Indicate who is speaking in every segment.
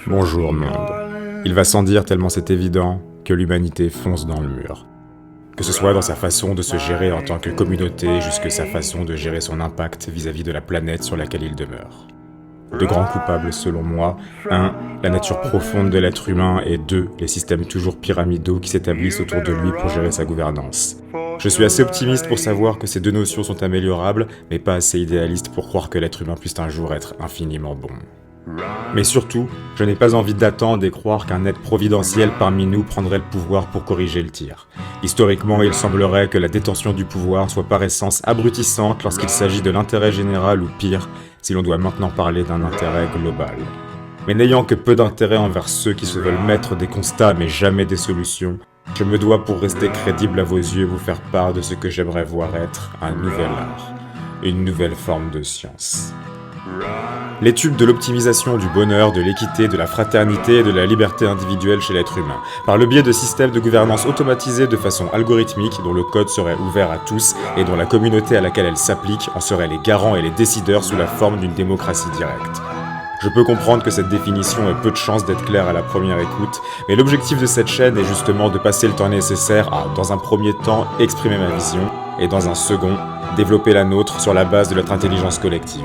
Speaker 1: Bonjour monde. Il va sans dire tellement c'est évident que l'humanité fonce dans le mur. Que ce soit dans sa façon de se gérer en tant que communauté jusque sa façon de gérer son impact vis-à-vis de la planète sur laquelle il demeure. De grands coupables selon moi, 1. La nature profonde de l'être humain et 2. Les systèmes toujours pyramidaux qui s'établissent autour de lui pour gérer sa gouvernance. Je suis assez optimiste pour savoir que ces deux notions sont améliorables, mais pas assez idéaliste pour croire que l'être humain puisse un jour être infiniment bon. Mais surtout, je n'ai pas envie d'attendre et croire qu'un être providentiel parmi nous prendrait le pouvoir pour corriger le tir. Historiquement, il semblerait que la détention du pouvoir soit par essence abrutissante lorsqu'il s'agit de l'intérêt général ou pire, si l'on doit maintenant parler d'un intérêt global. Mais n'ayant que peu d'intérêt envers ceux qui se veulent mettre des constats mais jamais des solutions, je me dois pour rester crédible à vos yeux vous faire part de ce que j'aimerais voir être un nouvel art, une nouvelle forme de science. L'étude de l'optimisation du bonheur, de l'équité, de la fraternité et de la liberté individuelle chez l'être humain, par le biais de systèmes de gouvernance automatisés de façon algorithmique dont le code serait ouvert à tous et dont la communauté à laquelle elle s'applique en serait les garants et les décideurs sous la forme d'une démocratie directe. Je peux comprendre que cette définition ait peu de chances d'être claire à la première écoute, mais l'objectif de cette chaîne est justement de passer le temps nécessaire à, dans un premier temps, exprimer ma vision, et dans un second, développer la nôtre sur la base de notre intelligence collective.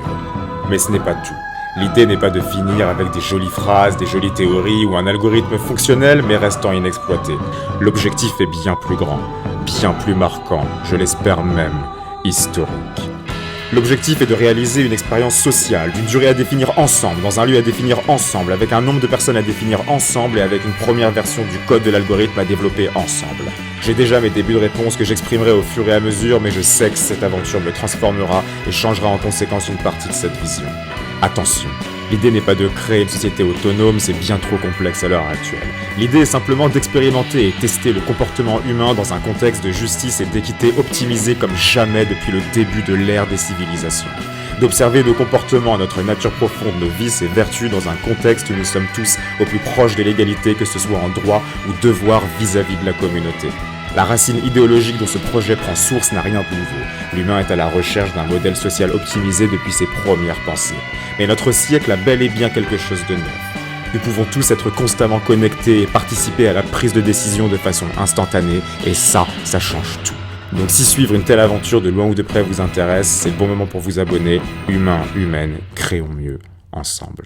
Speaker 1: Mais ce n'est pas tout. L'idée n'est pas de finir avec des jolies phrases, des jolies théories ou un algorithme fonctionnel mais restant inexploité. L'objectif est bien plus grand, bien plus marquant, je l'espère même, historique. L'objectif est de réaliser une expérience sociale, d'une durée à définir ensemble, dans un lieu à définir ensemble, avec un nombre de personnes à définir ensemble et avec une première version du code de l'algorithme à développer ensemble. J'ai déjà mes débuts de réponse que j'exprimerai au fur et à mesure, mais je sais que cette aventure me transformera et changera en conséquence une partie de cette vision. Attention, l'idée n'est pas de créer une société autonome, c'est bien trop complexe à l'heure actuelle. L'idée est simplement d'expérimenter et tester le comportement humain dans un contexte de justice et d'équité optimisé comme jamais depuis le début de l'ère des civilisations. D'observer nos comportements, notre nature profonde, nos vices et vertus dans un contexte où nous sommes tous au plus proche de l'égalité, que ce soit en droit ou devoir vis-à-vis de la communauté. La racine idéologique dont ce projet prend source n'a rien de nouveau. L'humain est à la recherche d'un modèle social optimisé depuis ses premières pensées. Mais notre siècle a bel et bien quelque chose de neuf. Nous pouvons tous être constamment connectés et participer à la prise de décision de façon instantanée, et ça change tout. Donc si suivre une telle aventure de loin ou de près vous intéresse, c'est le bon moment pour vous abonner. Humains, humaines, créons mieux, ensemble.